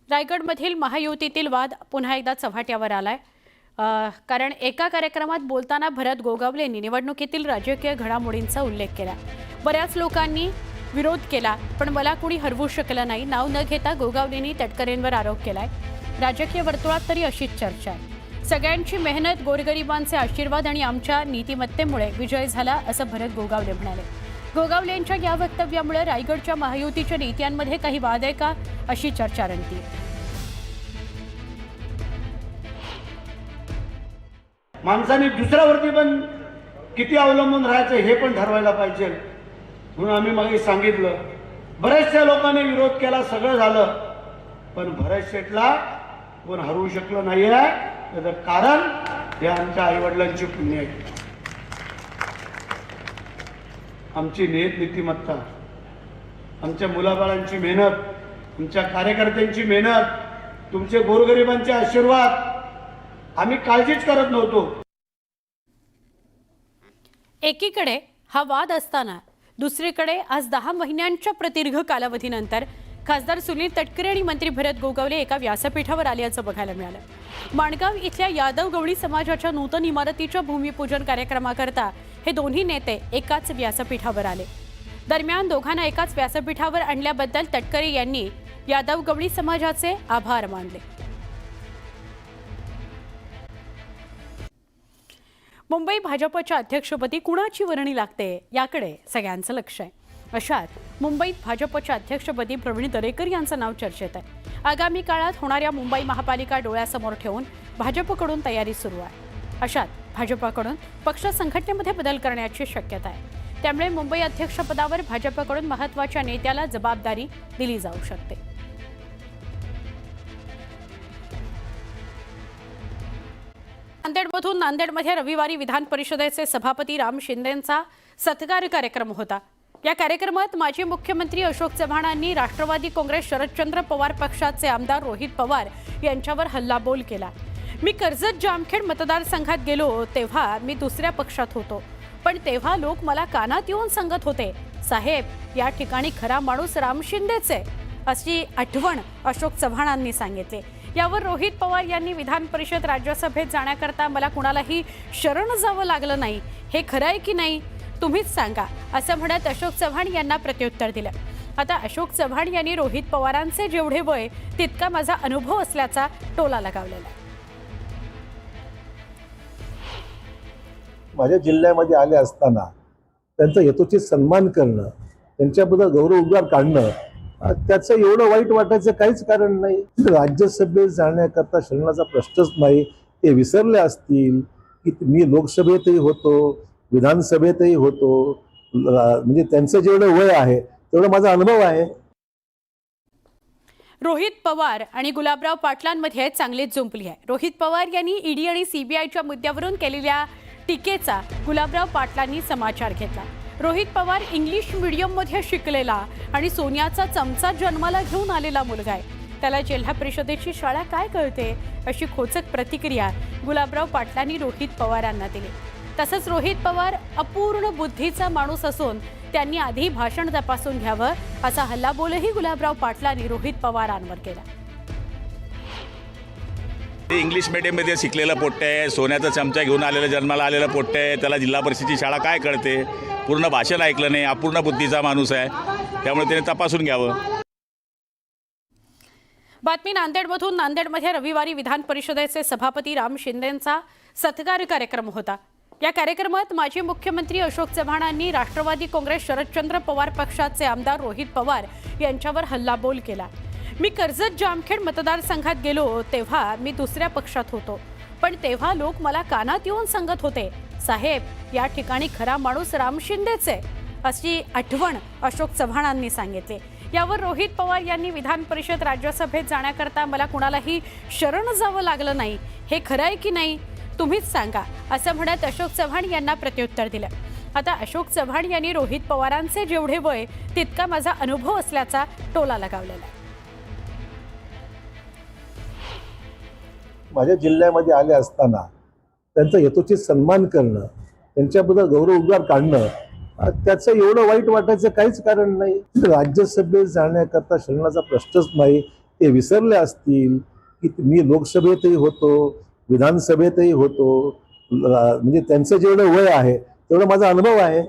रायगडमधील महायुतीतील वाद पुन्हा एकदा चव्हाट्यावर आलाय। कारण एका कार्यक्रमात बोलताना भरत गोगावलेंनी निवडणुकीतील राजकीय घडामोडींचा उल्लेख केला। बऱ्याच लोकांनी विरोध केला, पण मला कुणी हरवू शकलं नाही, नाव न घेता गोगावलेंनी तटकरेंवर आरोप केलाय। राजकीय वर्तुळात तरी अशीच चर्चा आहे। सगळ्यांची मेहनत, गोरगरिबांचे आशीर्वाद आणि आमच्या नीतिमत्तेमुळे विजय झाला, असं भरत गोगावले म्हणाले। गोगावलेंच्या या वक्तव्यामुळे रायगडच्या महायुतीच्या नेत्यांमध्ये काही वाद आहे का, अशी चर्चा रंगते। माणसाने दुसऱ्यावरती पण किती अवलंबून राहायचं हे पण ठरवायला पाहिजे। म्हणून आम्ही मागे सांगितलं, बऱ्याचशा लोकांनी विरोध केला, सगळं झालं, पण भरत शेठला कोण हरवू शकलं नाहीये। त्याचं कारण हे आमच्या आईवडिलांची पुण्य आहे, आमची नीतिमत्ता, आमच्या मुलाबाळांची मेहनत, आमच्या कार्यकर्त्यांची मेहनत, तुमचे गोरगरिबांचे आशीर्वाद। आम्ही काळजीच करत नव्हतो। एकीकडे हा वाद असताना दुसरीकडे आज 10 महिन्यांच्या प्रदीर्घ कालावधीनंतर खासदार सुनील तटकरे आणि मंत्री भरत गोगावले एका व्यासपीठावर आल्याचं बघायला मिळालं। माणगाव इथल्या यादव गवळी समाजाच्या नूतन इमारतीच्या भूमिपूजन कार्यक्रमाकरता हे दोन्ही नेते एकाच व्यासपीठावर आले। दरम्यान दोघांना एकाच व्यासपीठावर आणल्याबद्दल तटकरे यांनी यादव गवळी समाजाचे आभार मानले। मुंबई भाजपच्या अध्यक्षपदी कुणाची वर्णी लागते याकडे सगळ्यांचं लक्ष आहे। अशात मुंबईत भाजपच्या अध्यक्षपदी प्रवीण दरेकर यांचं नाव चर्चेत आहे। आगामी काळात होणाऱ्या मुंबई महापालिका डोळ्यासमोर ठेवून भाजपकडून तयारी सुरू आहे। अशात भाजपकडून पक्ष संघटनेमध्ये बदल करण्याची शक्यता आहे। त्यामुळे मुंबई अध्यक्षपदावर भाजपकडून महत्त्वाच्या नेत्याला जबाबदारी दिली जाऊ शकते। नांदेडमध्ये रविवारी विधान परिषदेचे सभापती राम शिंदेंचा सत्कार कार्यक्रम होता। या कार्यक्रमात माजी मुख्यमंत्री अशोक चव्हाणांनी राष्ट्रवादी काँग्रेस शरदचंद्र पवार पक्षाचे आमदार रोहित पवार यांच्यावर हल्लाबोल केला। मी कर्जत जामखेड मतदारसंघात गेलो तेव्हा मी दुसऱ्या पक्षात होतो, पण तेव्हा लोक मला कानात येऊन सांगत होते, साहेब, या ठिकाणी खरा माणूस राम शिंदेच आहे, अशी आठवण अशोक चव्हाणांनी सांगितली। यावर रोहित पवार यांनी विधान परिषद राज्यसभेत जाण्याकरता मला कुणालाही शरण जावं लागलं नाही, हे खरं आहे की नाही तुम्हीच सांगा, असं म्हणत अशोक चव्हाण यांना प्रत्युत्तर दिलं। आता अशोक चव्हाण यांनी रोहित पवारांचे जेवढे वय तितका माझा अनुभव असल्याचा टोला लगावलेला आहे। माझ्या जिल्ह्यामध्ये आले असताना त्यांचा यथोचित सन्मान करणं, त्यांच्याबद्दल गौरव उद्गार काढणं, त्याचं एवढं वाईट वाटायचं काहीच कारण नाही। राज्यसभेत जाण्याकरता शरणाचा प्रश्नच नाही। ते विसरले असतील की मी लोकसभेतही होतो, विधानसभेतही होतो, म्हणजे त्यांचं जेवढं वय आहे तेवढं माझा अनुभव आहे। रोहित पवार आणि गुलाबराव पाटलांमध्ये चांगलीच जुंपली आहे। रोहित पवार यांनी ईडी आणि सीबीआयच्या मुद्द्यावरून केलेल्या टीकेचा गुलाबराव पाटलांनी समाचार घेतला। रोहित पवार इंग्लिश मीडियममध्ये शिकलेला आणि सोन्याचा चमचा जन्माला घेऊन आलेला मुलगा आहे, त्याला जिल्हा परिषदेची शाळा काय कळते, अशी खोचक प्रतिक्रिया गुलाबराव पाटलांनी रोहित पवारांना दिली। तसंच रोहित पवार अपूर्ण बुद्धीचा माणूस असून त्यांनी आधी भाषण तपासून घ्यावं, असा हल्लाबोलही गुलाबराव पाटलांनी रोहित पवारांवर केला। इंग्लिश मीडियममध्ये शिकलेलं पोट्टे आहे, सोन्याचा चमचा घेऊन आलेलं जन्माला आलेलं पोट्टे आहे, त्याला जिल्हा परिषदेची शाळा काय कळते, पूर्ण भाषण ऐकलं नाही, अपूर्ण बुद्धीचा माणूस आहे, त्यामुळे त्याने तपासून घ्यावं। बातमी नांदेडमध्ये रविवारी विधान परिषदेचे सभापती राम शिंदेंचा सत्कार कार्यक्रम होता। या कार्यक्रमात माजी मुख्यमंत्री अशोक चव्हाणांनी राष्ट्रवादी काँग्रेस शरदचंद्र पवार पक्षाचे आमदार रोहित पवार यांच्यावर हल्लाबोल केला। मी कर्जत जामखेड मतदारसंघात गेलो तेव्हा मी दुसऱ्या पक्षात होतो, पण तेव्हा लोक मला कानात येऊन सांगत होते, साहेब, या ठिकाणी खरा माणूस राम शिंदेच आहे, अशी आठवण अशोक चव्हाणांनी सांगितली। यावर रोहित पवार यांनी विधान परिषद राज्यसभेत जाण्याकरता मला कुणालाही शरण जावं लागलं नाही, हे खरं आहे की नाही तुम्हीच सांगा, असं म्हणत अशोक चव्हाण यांना प्रत्युत्तर दिलं। आता अशोक चव्हाण यांनी रोहित पवारांचे जेवढे वय तितका माझा अनुभव असल्याचा टोला लगावलेला आहे। माझ्या जिल्ह्यामध्ये आले असताना त्यांचा यथोचित सन्मान करणं, त्यांच्याबद्दल गौरव उद्गार काढणं, त्याचं एवढं वाईट वाटायचं काहीच कारण नाही। राज्यसभेत जाण्याकरता शरणाचा प्रश्नच नाही। ते विसरले असतील की मी लोकसभेतही होतो, विधानसभेतही होतो, म्हणजे त्यांचं जेवढं वय आहे तेवढा माझा अनुभव आहे.